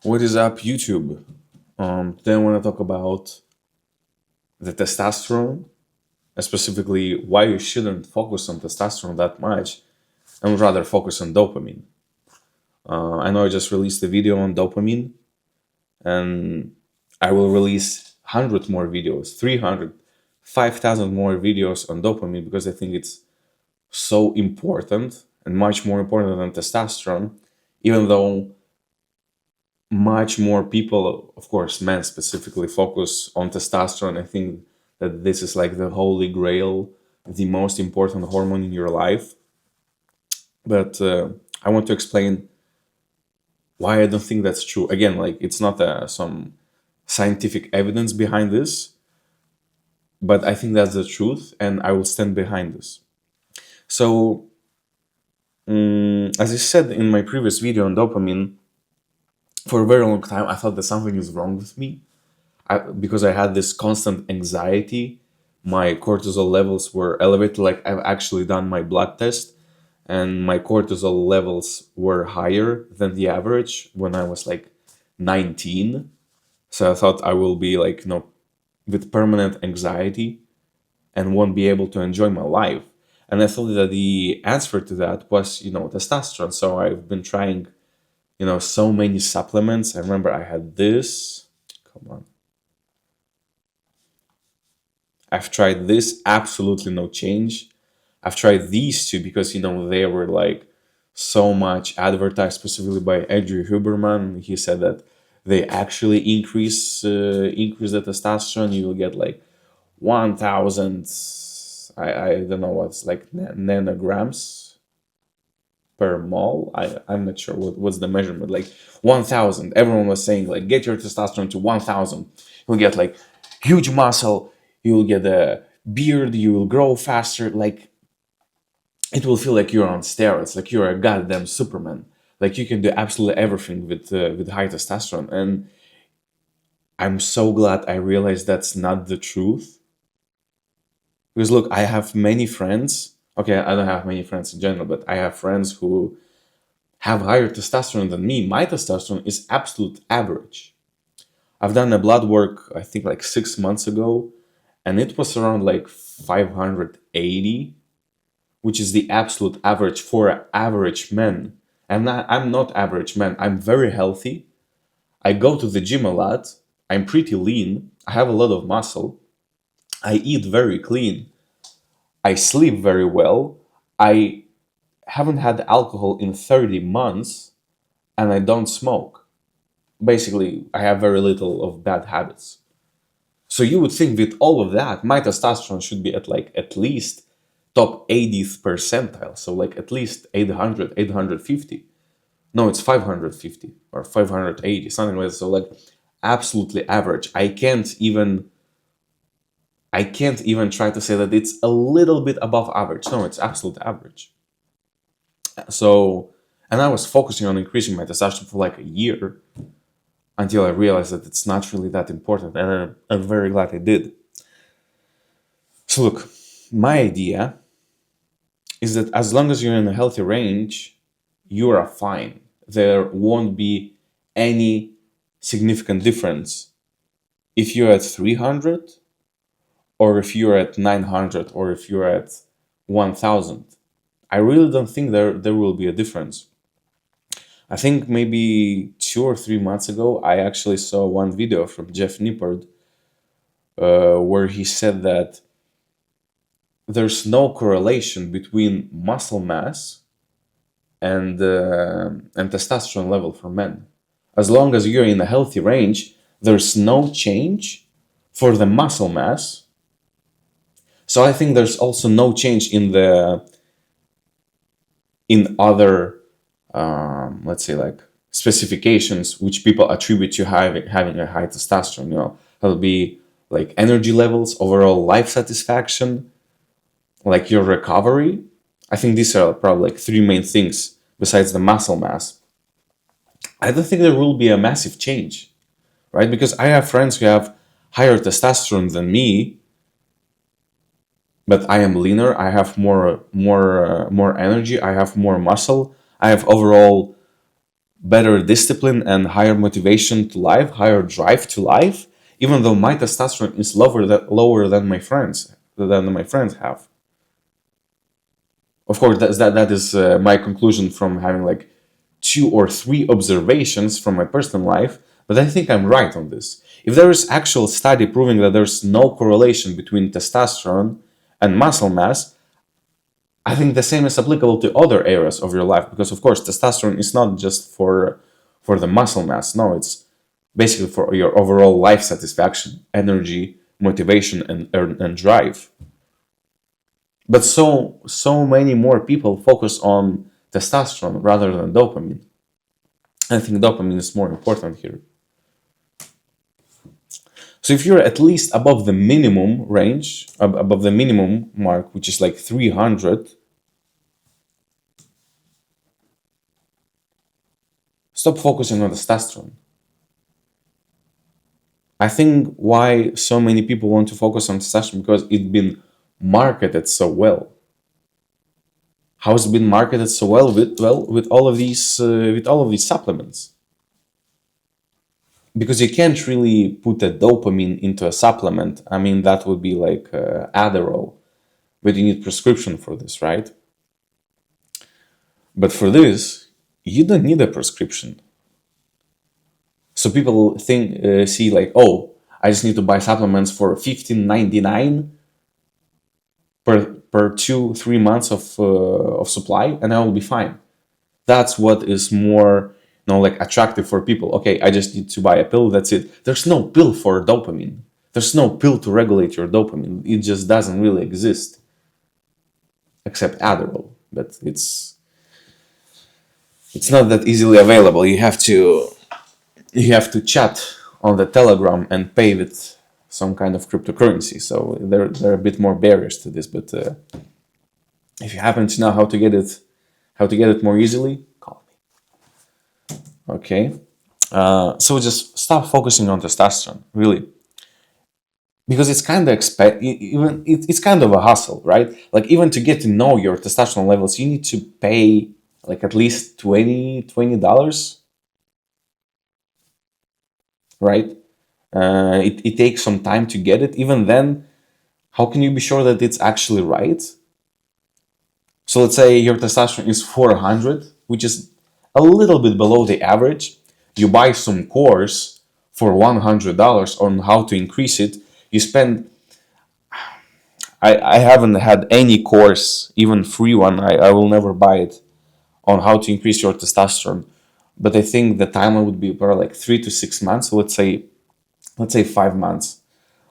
What is up, YouTube? Today I want to talk about the testosterone, and specifically why you shouldn't focus on testosterone that much and rather focus on dopamine. I know I just released a video on dopamine, and I will release 100 more videos, 300, 5,000 more videos on dopamine because I think it's so important and much more important than testosterone, even though much more people, of course, men specifically, focus on testosterone. I think that this is like the holy grail, the most important hormone in your life. But I want to explain why I don't think that's true. Again, like it's not some scientific evidence behind this, but I think that's the truth, and I will stand behind this. So, as I said in my previous video on dopamine, for a very long time I thought that something is wrong with me because I had this constant anxiety. My cortisol levels were elevated. Like I've actually done my blood test, and my cortisol levels were higher than the average when I was like 19. So I thought I will be like, with permanent anxiety and won't be able to enjoy my life. And I thought that the answer to that was, testosterone. So I've been trying, so many supplements. I remember I had this. Come on. I've tried this, absolutely no change. I've tried these two because they were like so much advertised, specifically by Andrew Huberman. He said that they actually increase the testosterone. You will get like 1,000. I don't know what's like nanograms per mole. I'm not sure what's the measurement. Like 1,000. Everyone was saying like get your testosterone to 1,000. You'll get like huge muscle. You'll get a beard. You will grow faster. Like it will feel like you're on steroids. Like you're a goddamn Superman. Like you can do absolutely everything with high testosterone. And I'm so glad I realized that's not the truth. Because look, I have many friends. Okay, I don't have many friends in general, but I have friends who have higher testosterone than me. My testosterone is absolute average. I've done a blood work, I think like 6 months ago, and it was around like 580, which is the absolute average for average men. I'm not average man. I'm very healthy. I go to the gym a lot. I'm pretty lean. I have a lot of muscle. I eat very clean. I sleep very well. I haven't had alcohol in 30 months, and I don't smoke. Basically, I have very little of bad habits. So you would think with all of that, my testosterone should be at like at least top 80th percentile. So like at least 800, 850. No, it's 550 or 580, something like that. So like absolutely average. I can't even try to say that it's a little bit above average. No, it's absolute average. So, and I was focusing on increasing my testosterone for like a year until I realized that it's not really that important, and I'm very glad I did. So look, my idea is that as long as you're in a healthy range, you are fine. There won't be any significant difference if you're at 300 or if you're at 900 or if you're at 1,000. I really don't think there will be a difference. I think maybe 2 or 3 months ago, I actually saw one video from Jeff Nippard where he said that there's no correlation between muscle mass and testosterone level for men. As long as you're in a healthy range, there's no change for the muscle mass. So I think there's also no change in other let's say like specifications which people attribute to having a high testosterone. That'll be like energy levels, overall life satisfaction, like your recovery. I think these are probably like three main things besides the muscle mass. I don't think there will be a massive change, right? Because I have friends who have higher testosterone than me, but I am leaner. I have more energy. I have more muscle. I have overall better discipline and higher motivation to life, higher drive to life, even though my testosterone is lower than my friends have. Of course, that is my conclusion from having like 2 or 3 observations from my personal life, but I think I'm right on this. If there is actual study proving that there's no correlation between testosterone and muscle mass, I think the same is applicable to other areas of your life, because of course testosterone is not just for the muscle mass. No, it's basically for your overall life satisfaction, energy, motivation, and drive. But so many more people focus on testosterone rather than dopamine. I think dopamine is more important here. So if you're at least above the minimum range, above the minimum mark, which is like 300, stop focusing on testosterone. I think why so many people want to focus on testosterone because it's been marketed so well. How has it been marketed so well with all of these supplements? Because you can't really put a dopamine into a supplement. I mean, that would be like Adderall, but you need prescription for this, right? But for this, you don't need a prescription. So people see like, oh, I just need to buy supplements for $15.99 per 2-3 months of supply, and I will be fine. That's what is more, like attractive for people. Okay, I just need to buy a pill. That's it. There's no pill for dopamine. There's no pill to regulate your dopamine. It just doesn't really exist, except Adderall. But it's not that easily available. You have to chat on the Telegram and pay with some kind of cryptocurrency. So there are a bit more barriers to this. But if you happen to know how to get it more easily, call me. Okay. So just stop focusing on testosterone, really, because it's kind of it's kind of a hustle, right? Like even to get to know your testosterone levels, you need to pay like at least $20, right? It takes some time to get it. Even then, how can you be sure that it's actually right? So let's say your testosterone is 400, which is a little bit below the average. You buy some course for $100 on how to increase it. You spend, I haven't had any course, even free one, I will never buy it, on how to increase your testosterone. But I think the timeline would be about like 3 to 6 months. So let's say 5 months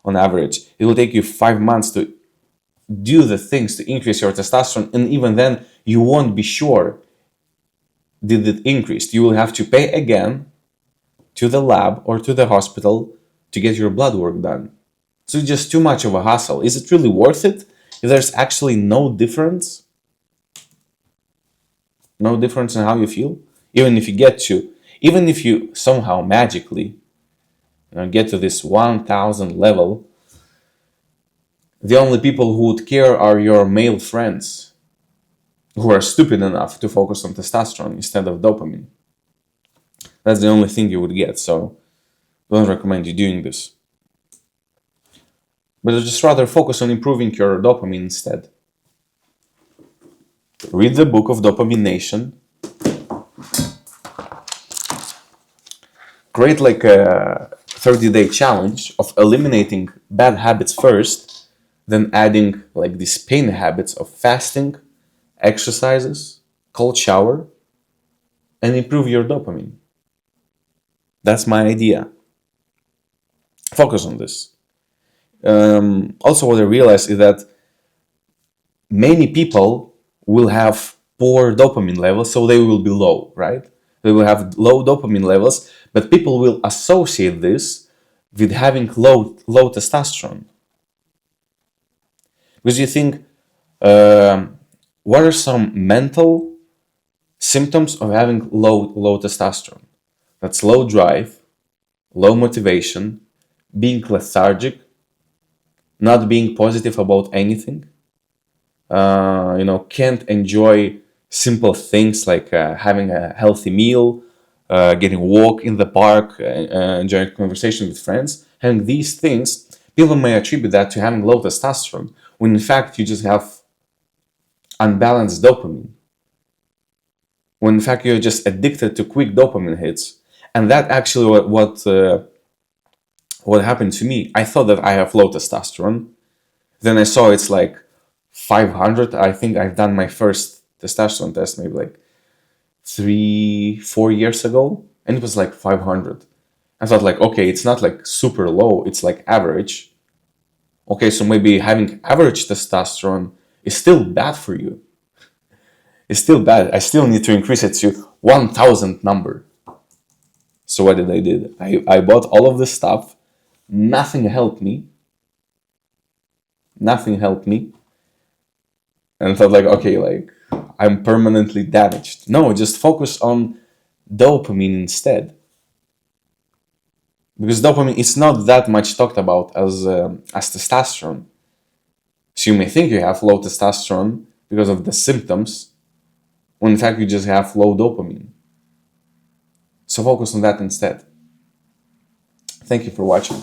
on average. It will take you 5 months to do the things to increase your testosterone, and even then you won't be sure did it increase. You will have to pay again to the lab or to the hospital to get your blood work done. So it's just too much of a hassle. Is it really worth it if there's actually no difference in how you feel? Even if you somehow magically get to this 1000 level, the only people who would care are your male friends who are stupid enough to focus on testosterone instead of dopamine. That's the only thing you would get, so I don't recommend you doing this. But I'd just rather focus on improving your dopamine instead. Read the book of Dopamine Nation. Create like a 30-day challenge of eliminating bad habits first, then adding like these pain habits of fasting, exercises, cold shower, and improve your dopamine. That's my idea. Focus on this. Also, what I realized is that many people will have poor dopamine levels, so they will be low, right? They will have low dopamine levels, but people will associate this with having low testosterone. Because you think, what are some mental symptoms of having low testosterone? That's low drive, low motivation, being lethargic, not being positive about anything. Can't enjoy simple things like having a healthy meal, getting a walk in the park, enjoying conversation with friends, having these things, people may attribute that to having low testosterone, when in fact you just have unbalanced dopamine. When in fact you're just addicted to quick dopamine hits. And that actually what happened to me. I thought that I have low testosterone. Then I saw it's like 500. I think I've done my first testosterone test maybe like 3-4 years ago, and it was like 500. I thought like, okay, it's not like super low, it's like average. Okay, so maybe having average testosterone is still bad for you. It's still bad. I still need to increase it to 1000 number. So what did I did? I bought all of this stuff. Nothing helped me. Nothing helped me. And I thought like, okay, like I'm permanently damaged. No, just focus on dopamine instead. Because dopamine is not that much talked about as testosterone. So you may think you have low testosterone because of the symptoms, when in fact you just have low dopamine. So focus on that instead. Thank you for watching.